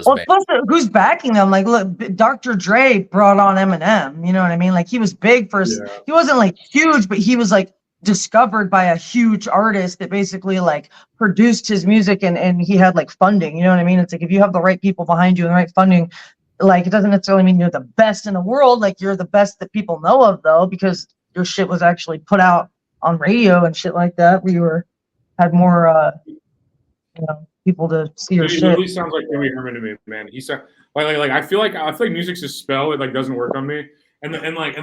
Well, plus, who's backing them? Like, look, Dr. Dre brought on Eminem. You know what I mean? Like, he was big for. He wasn't like huge, but he was like discovered by a huge artist that basically like produced his music, and he had like funding. You know what I mean? It's like if you have the right people behind you and the right funding, like it doesn't necessarily mean you're the best in the world. Like you're the best that people know of, though, because your shit was actually put out on radio and shit like that. We had more, you know, people to see your He shit. literally sounds like Pee-wee Herman to me, man. He said like I feel like music's a spell. It like doesn't work on me. And like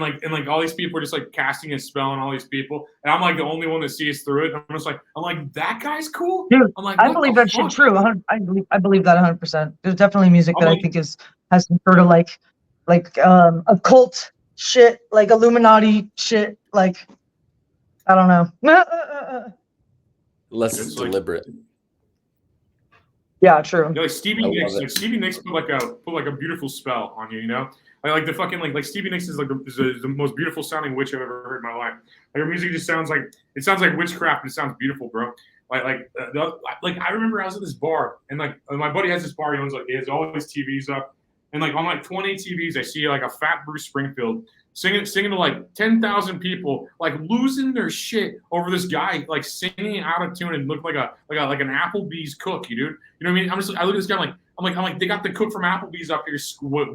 all these people are just like casting a spell on all these people, and I'm like the only one that sees through it. I'm like that guy's cool. Dude, I'm like, I believe that shit true. I believe that 100%. There's definitely music that I think has some sort of like occult shit, like Illuminati shit. Like I don't know. Less it's deliberate. Yeah, true. You know, like Stevie Nicks put like a beautiful spell on you. You know. Like the fucking like Stevie Nicks is like the most beautiful sounding witch I've ever heard in my life. Like her music just sounds like witchcraft, and it sounds beautiful, bro. Like I remember I was at this bar, and like my buddy has this bar. He has all his TVs up, and like on like 20 TVs, I see like a fat Bruce Springfield singing to like 10,000 people, like losing their shit over this guy like singing out of tune and look like an Applebee's cook, dude. You know what I mean? I look at this guy I'm like, they got the cook from Applebee's up here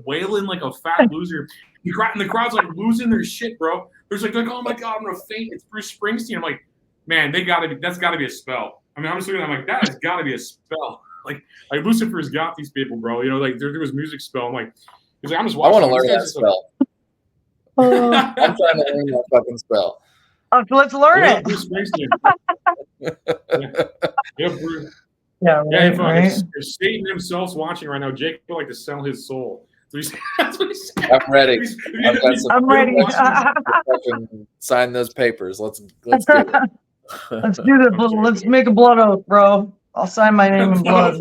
wailing like a fat loser. And the crowd's like losing their shit, bro. There's like, oh my God, I'm gonna faint. It's Bruce Springsteen. I'm like, man, that's gotta be a spell. I mean, I'm just looking at it, I'm like, that has gotta be a spell. Like Lucifer's got these people, bro. You know, like they're doing his music spell. I'm like, he's like, I'm just watching. I want to learn that spell. I'm trying to learn that fucking spell. Let's learn it. Bruce Springsteen. Yeah, Bruce. Yeah, right. If Satan himself's watching right now, Jake would like to sell his soul. So that's what he said. I'm ready. I'm ready. Sign those papers. Let's do it. Let's do this. Let's make a blood oath, bro. I'll sign my name in blood.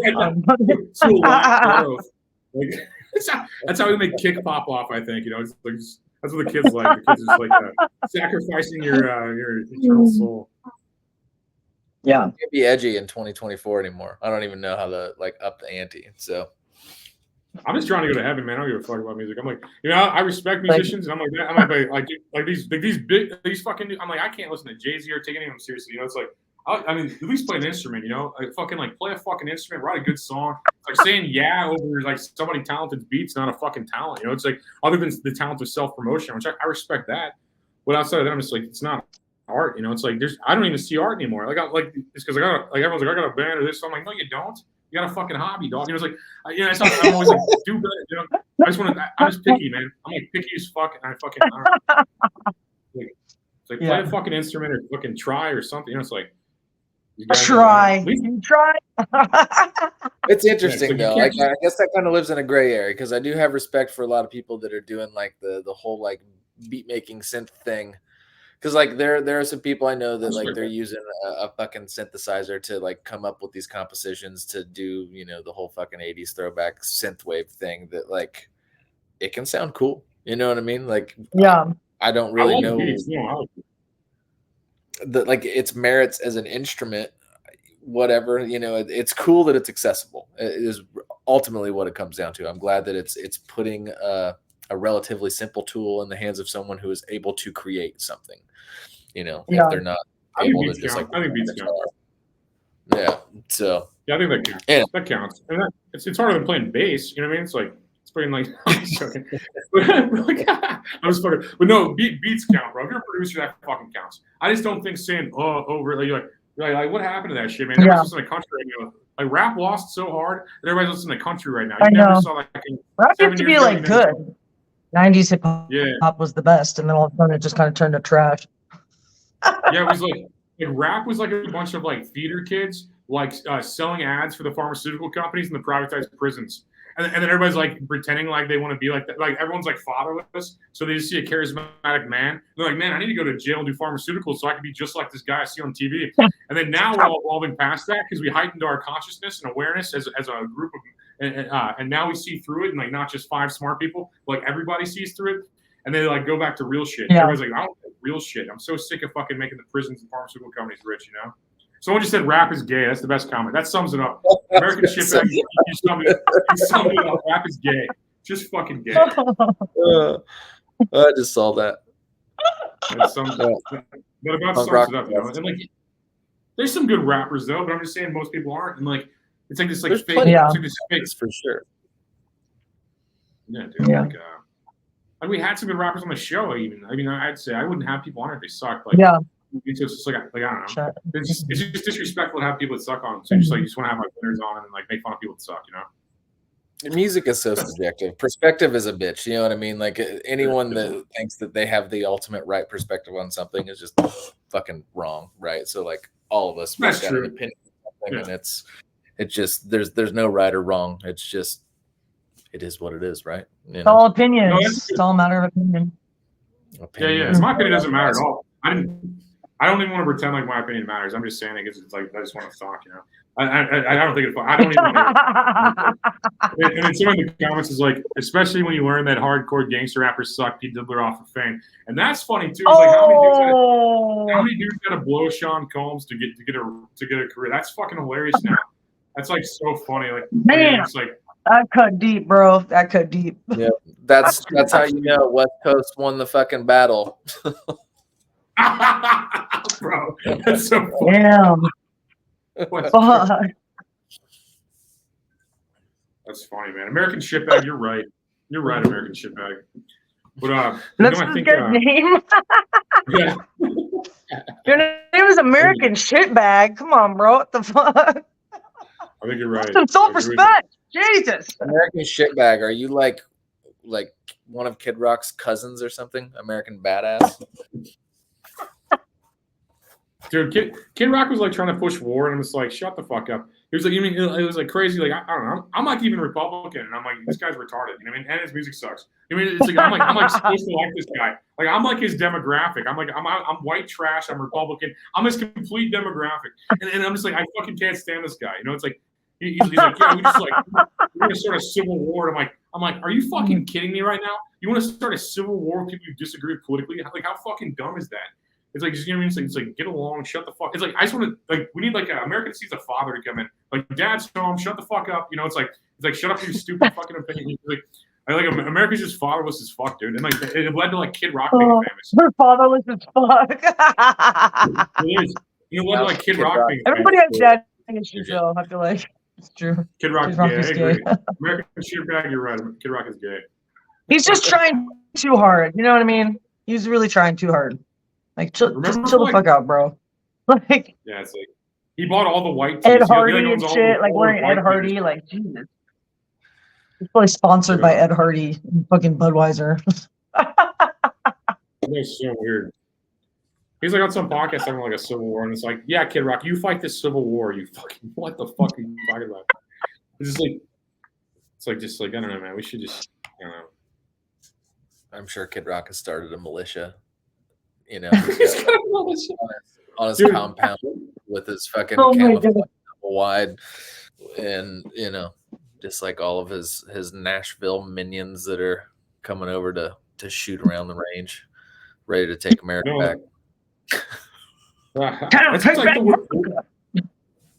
That's how we make kick pop off. I think it's like that's what the kids like. The kids just like sacrificing your eternal soul. Yeah, can't be edgy in 2024 anymore. I don't even know how to like up the ante. So I'm just trying to go to heaven, man. I don't give a fuck about music. I'm like, I respect musicians, and I'm like that. I'm like these fucking. I'm like, I can't listen to Jay-Z or take any of them seriously. It's like, I mean, at least play an instrument. Like fucking like play a fucking instrument, write a good song. It's like saying yeah over like somebody talented's beats, not a fucking talent. It's like other than the talent of self promotion, which I respect that. But outside of that, I'm just like, it's not art. It's like I don't even see art anymore. It's because everyone's like, I got a band or this. So I'm like, no, you don't. You got a fucking hobby, dog. It's like, it's not, I'm always like, do better. I'm just picky, man. I'm like picky as fuck, and I don't. It's like play a fucking instrument or fucking try or something. It's like try. It's interesting though. Like I guess that kind of lives in a gray area because I do have respect for a lot of people that are doing like the whole like beat making synth thing. Because like there are some people I know that like they're using a fucking synthesizer to like come up with these compositions to do the whole fucking 80s throwback synthwave thing that like it can sound cool. You know what I mean? Like I don't really know that like its merits as an instrument. Whatever it's cool that it's accessible. It is ultimately what it comes down to. I'm glad that it's putting a relatively simple tool in the hands of someone who is able to create something. If they're not able to just like, I think beats count. Yeah. So I think that counts. Yeah. That counts. And it's harder than playing bass. You know what I mean? It's like it's playing like. I was fucking. But no, beats count, bro. If you're a producer, that fucking counts. I just don't think saying over like what happened to that shit, man? Everybody's listening to country right now. Like rap lost so hard that everybody's listening to country right now. You never saw that. Rap used to be like good. 90s hip hop was the best, and then all of a sudden it just kind of turned to trash. Yeah, it was like rap was like a bunch of like theater kids like selling ads for the pharmaceutical companies and the privatized prisons. And then everybody's like pretending like they want to be like that. Like everyone's like fatherless. So they just see a charismatic man. They're like, man, I need to go to jail and do pharmaceuticals so I can be just like this guy I see on TV. And then now we're all evolving past that because we heightened our consciousness and awareness as a group of, and now we see through it, and like not just 5 smart people, like everybody sees through it. And they like go back to real shit. Yeah. Everybody's like, I don't like real shit. I'm so sick of fucking making the prisons and pharmaceutical companies rich, you know? Someone just said rap is gay. That's the best comment. That sums it up. American shitbag. You summed it up. Rap is gay. Just fucking gay. I just saw that. That sums it up. But about sums it up, you know? And like, there's some good rappers though, but I'm just saying most people aren't. And like, it's like this like fake. Yeah. It's like this fake. For sure. Yeah, dude. Yeah. Like we had some good rappers on the show. Even I mean, I'd say I wouldn't have people on it if they sucked. Like, Yeah. it's just like I don't know. Shut. It's just disrespectful to have people that suck on. So you just want to have like winners on and like make fun of people that suck, you know? Music is so subjective. Perspective is a bitch. You know what I mean? Like anyone that thinks that they have the ultimate right perspective on something is just fucking wrong, right? So like all of us, That's got true. an opinion on something, and it's just there's no right or wrong. It's just it is what it is, right? You It's all No, opinions. that's It's all a matter of opinion. Yeah. My opinion doesn't matter at all. I don't even want to pretend like my opinion matters. I'm just saying it because it's like I just want to talk, you know. I don't think it's. I don't even want to. And then someone in the comments is like, especially when you learn that hardcore gangster rappers suck, Pete Diddler off of fame, and that's funny too. It's like how many dudes got to blow Sean Combs to get a career? That's fucking hilarious now. That's like so funny. Like Man. it's like That cut deep, bro. That cut deep. Yeah, that's how you know West Coast won the fucking battle. bro, that's so funny. Damn. Fuck. That's funny, man. American shitbag. You're right. You're right, American shitbag. But That's I his think good name. yeah. Your name is American Shitbag. Come on, bro. What the fuck? I think you're right. Some self-respect. Jesus. American shitbag. Are you like one of Kid Rock's cousins or something? American Badass. Dude, Kid Rock was like trying to push war, and I'm just like, shut the fuck up. He was like, you mean it was like crazy? Like I don't know. I'm like even Republican, and I'm like, this guy's retarded. You know what I mean? And his music sucks. I mean, it's like I'm like supposed to like this guy. Like I'm like his demographic. I'm white trash. I'm Republican. I'm his complete demographic, and I'm just like I fucking can't stand this guy. You know, it's like he's like, yeah, we just like we're gonna start a civil war. And I'm like, are you fucking kidding me right now? You want to start a civil war with people you disagree with politically? Like how fucking dumb is that? It's like, you know what I mean? It's like get along, shut the fuck. It's like, I just want to, like, we need like America sees a father to come in. Like, dad's home, shut the fuck up. You know, it's like shut up your stupid fucking opinion. Like America's just fatherless as fuck, dude. And like, it led to like Kid Rock being famous. We're fatherless as fuck. It is. It led to like Kid Rock being Everybody famous. has dad issues, though. I feel like it's true. Kid Rock is Kid Rock gay. is I agree. gay. American shitbag, you're right. Kid Rock is gay. He's just trying too hard. You know what I mean? He's really trying too hard. Like, just chill the fuck out, bro. Like, yeah, it's like he bought all the white tees. Ed He Hardy owns and all shit. the- Like, all the wearing white Ed Hardy. tees. Like, Jesus. He's probably sponsored by Ed Hardy and fucking Budweiser. That's so weird. He's like on some podcast having like a civil war, and it's like, yeah, Kid Rock, you fight this civil war. You fucking what the fuck are you talking about? It's just like I don't know, man. We should just, you know. I'm sure Kid Rock has started a militia. You know, He's got a militia. on his Dude. compound with his fucking Oh my camouflage goodness. double wide, and you know, just like all of his Nashville minions that are coming over to shoot around the range, ready to take America back. That's just like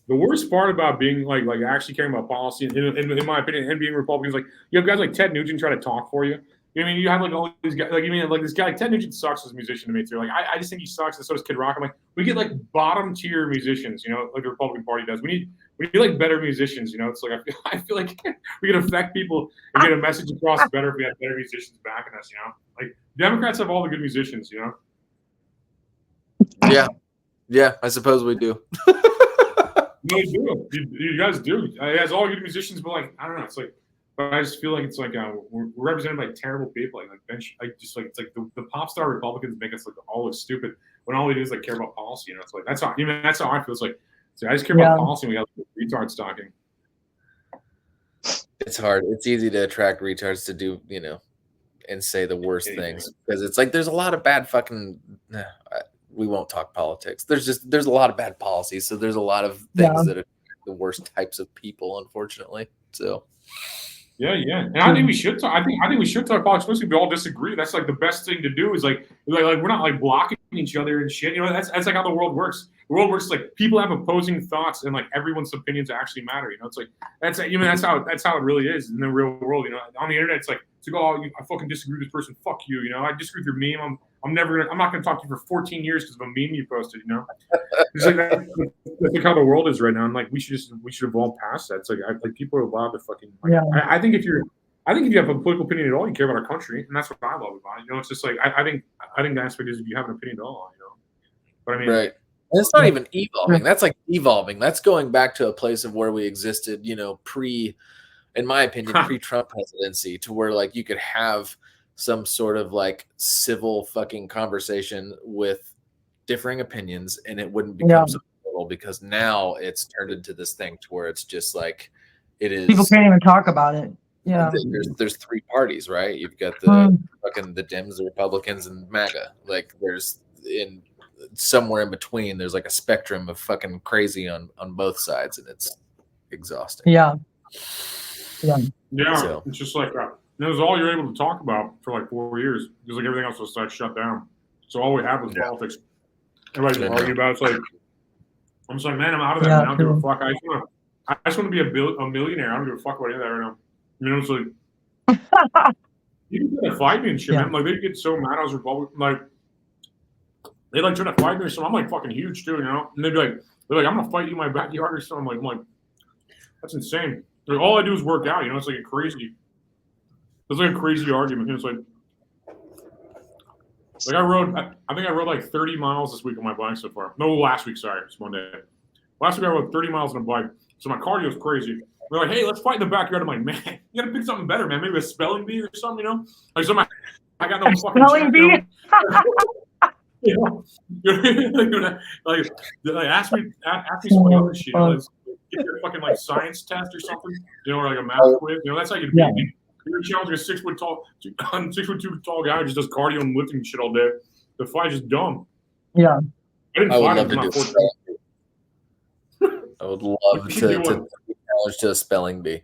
the worst part about being like actually caring about policy, in my opinion, and being Republican is like you have guys like Ted Nugent try to talk for you. You know what I mean, you have like all these guys, like you mean like this guy like Ted Nugent sucks as a musician to me too. Like I just think he sucks, and so does Kid Rock. I'm like, we get like bottom tier musicians, you know, like the Republican Party does. We need like better musicians, you know. It's like I feel like we can affect people and get a message across better if we have better musicians backing us, you know. Like Democrats have all the good musicians, you know. Yeah, I suppose we do. No, you do. You guys do. It has all good musicians, but like I don't know. It's like, but I just feel like it's like we're represented by terrible people. Like it's like the pop star Republicans make us like all look stupid when all we do is like care about policy. You know, it's like that's how I feel. It's like So I just care about policy. We got retards talking. It's hard. It's easy to attract retards to do, and say the worst things, because it's like there's a lot of bad fucking. We won't talk politics. There's a lot of bad policies, so there's a lot of things that are the worst types of people, unfortunately. So. Yeah, and I think we should talk. I think we should talk politics, especially if we all disagree. That's like the best thing to do. Is like we're not like blocking each other and shit. That's like how the world works. The world works like people have opposing thoughts, and like everyone's opinions actually matter. It's like that's how it really is in the real world. On the internet, it's like I fucking disagree with this person. Fuck you. I disagree with your meme. I'm not gonna talk to you for 14 years because of a meme you posted. It's like that's like how the world is right now, and like we should evolve past that. It's like people are allowed to fucking. I think if you have a political opinion at all, you care about our country, and that's what I love about it. It's just like I think the aspect is if you have an opinion at all, But I mean, right. And it's not even evolving. That's like evolving. That's going back to a place of where we existed, in my opinion, pre-Trump presidency, to where like you could have some sort of like civil fucking conversation with differing opinions, and it wouldn't become so political, because now it's turned into this thing to where it's just like it is. People can't even talk about it. Yeah. There's three parties, right? You've got the fucking the Dems, the Republicans, and MAGA. Like there's somewhere in between, there's like a spectrum of fucking crazy on both sides, and it's exhausting. Yeah. So. It's just like it was all you're able to talk about for like 4 years, because like everything else was like shut down. So all we have was politics. Everybody can argue about it. It's like I'm just like, man, I'm out of that. Man. I don't give a fuck. I just want to be a millionaire. I don't give a fuck about any of that right now. It's like you can fight me and shit, man. Like they get so mad I was Republican. Like they like trying to fight me or something. I'm like fucking huge too, And they're like, I'm gonna fight you in my backyard or something. I'm like, that's insane. Like all I do is work out. It's like it's like a crazy argument. It's like I think I rode like 30 miles this week on my bike so far. No, last week. Sorry, it's Monday. Last week I rode 30 miles on a bike, so my cardio is crazy. They're like, hey, let's fight in the backyard. I'm like, man, you gotta pick something better, man. Maybe a spelling bee or something, Like something. I got no fucking spelling bee. Like ask me some other shit. Get your fucking like science test or something, or like a math quiz. That's how you beat me. You're challenging a 6 foot tall, 6'2" tall guy who just does cardio and lifting shit all day. The fight is dumb. Yeah. I would love to do I would love to challenge to a spelling bee.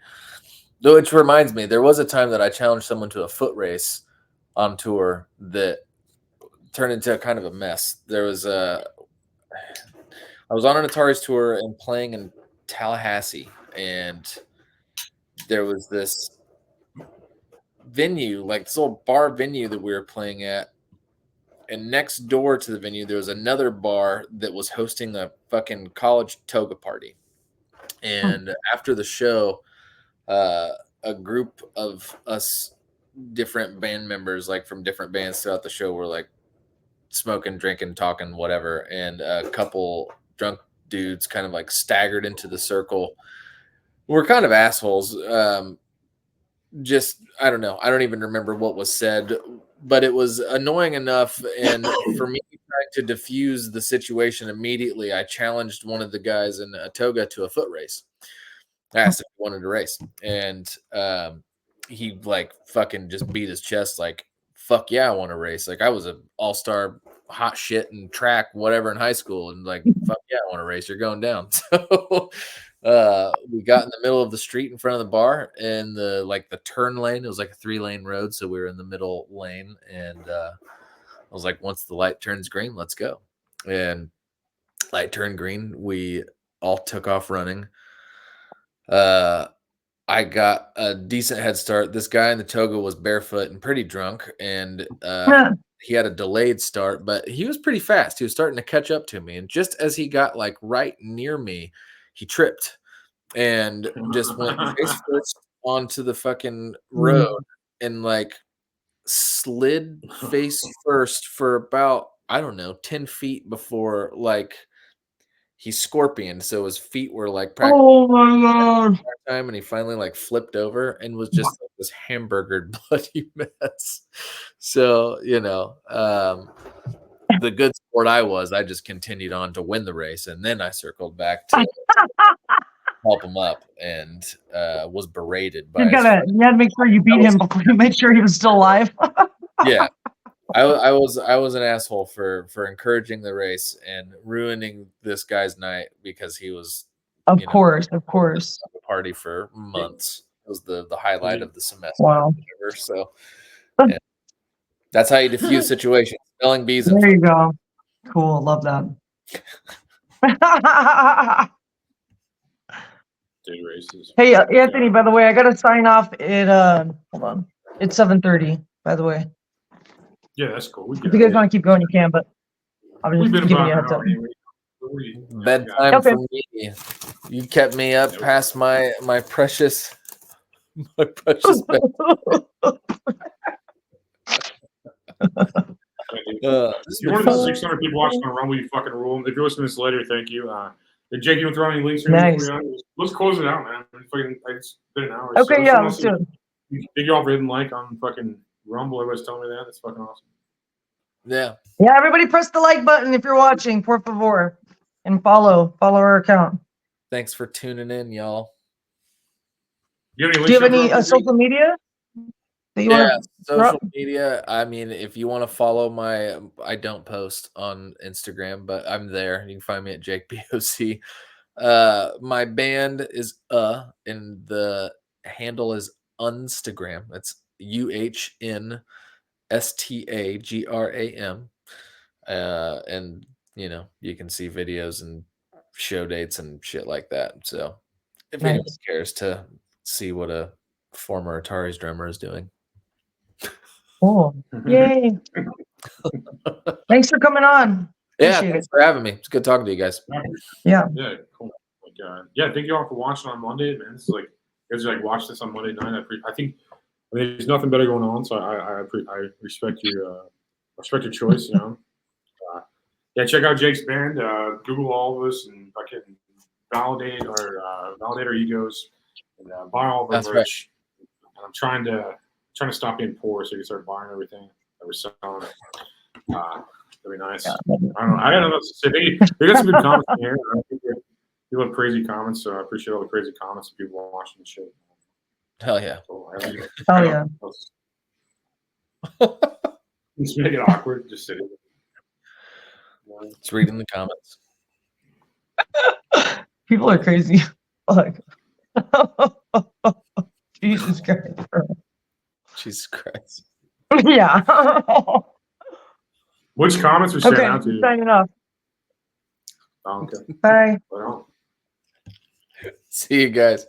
Though, which reminds me, there was a time that I challenged someone to a foot race on tour that turned into kind of a mess. There was I was on an Ataris tour and playing in Tallahassee, and there was this venue, like this old bar venue that we were playing at, and next door to the venue there was another bar that was hosting a fucking college toga party. And after the show, a group of us different band members, like from different bands throughout the show, were like smoking, drinking, talking, whatever, and a couple drunk dudes kind of like staggered into the circle. We're kind of assholes. Just I don't know. I don't even remember what was said, but it was annoying enough. And for me trying to diffuse the situation immediately, I challenged one of the guys in a toga to a foot race. I asked if he wanted to race, and he like fucking just beat his chest like, fuck yeah, I want to race. Like I was an all-star hot shit in track, whatever, in high school, and like, fuck yeah, I want to race. You're going down. So we got in the middle of the street in front of the bar, and the turn lane. It was like a 3-lane road, so we were in the middle lane, and I was like, once the light turns green, let's go. And light turned green, we all took off running. I got a decent head start. This guy in the toga was barefoot and pretty drunk, and he had a delayed start, but he was pretty fast. He was starting to catch up to me, and just as he got like right near me, he tripped and just went face first onto the fucking road and like slid face first for about, I don't know, 10 feet before like he scorpioned. So his feet were like practically Oh my God. time, and he finally like flipped over and was just like this hamburgered bloody mess. So, the good sport I was, I just continued on to win the race, and then I circled back to help him up, and was berated by. You had to make sure you beat him before you made sure he was still alive. Yeah, I was an asshole for encouraging the race and ruining this guy's night because he was. Of course. A party for months. It was the highlight of the semester. Wow. Whatever, so yeah. That's how you diffuse situations. Spelling bees. There you go. Cool. Love that. Races. Hey, Anthony, by the way, I got to sign off at, hold on. It's 7:30, by the way. Yeah, that's cool. If you guys want to keep going, you can, but I'm just giving you a heads up. Bedtime for me. You kept me up past my precious bedtime. You're one of the 600 people watching on Rumble. You fucking rule. If you're listening to this later, thank you. Jake, you want to throw any links here? Nice. Let's close it out, man. It's been an hour. Okay, yeah, let's do it. Thank you all for hitting like on fucking Rumble. Everybody's telling me that. That's fucking awesome. Yeah. Yeah, everybody press the like button if you're watching, por favor. And follow our account. Thanks for tuning in, y'all. Do you have any social media? Social media. I mean, if you want to follow I don't post on Instagram, but I'm there. You can find me at Jake BOC. My band is and the handle is Unstagram. That's UHNSTAGRAM. And you can see videos and show dates and shit like that. So if anyone cares to see what a former Ataris drummer is doing. Cool. Yay. Thanks for coming on. Thanks for having me. It's good talking to you guys. Yeah. Yeah, cool. Thank you all for watching on Monday, man. This is you guys watch this on Monday night. I think there's nothing better going on, so I respect your choice, check out Jake's band. Google all of us and fucking validate our egos and buy all of our merch. Right. And I'm trying to stop being poor so you can start buying everything that we're selling. That'd be nice. Yeah. I got nothing else to say. They got some good comments in here. People have crazy comments, so I appreciate all the crazy comments of people watching the show. Hell yeah. Hell yeah. Just make it awkward. Just sit it. It's reading the comments. People are crazy. Jesus Christ. Jesus Christ. Yeah. Which comments are standing out to you? Signing off. Oh, okay. Bye. See you guys.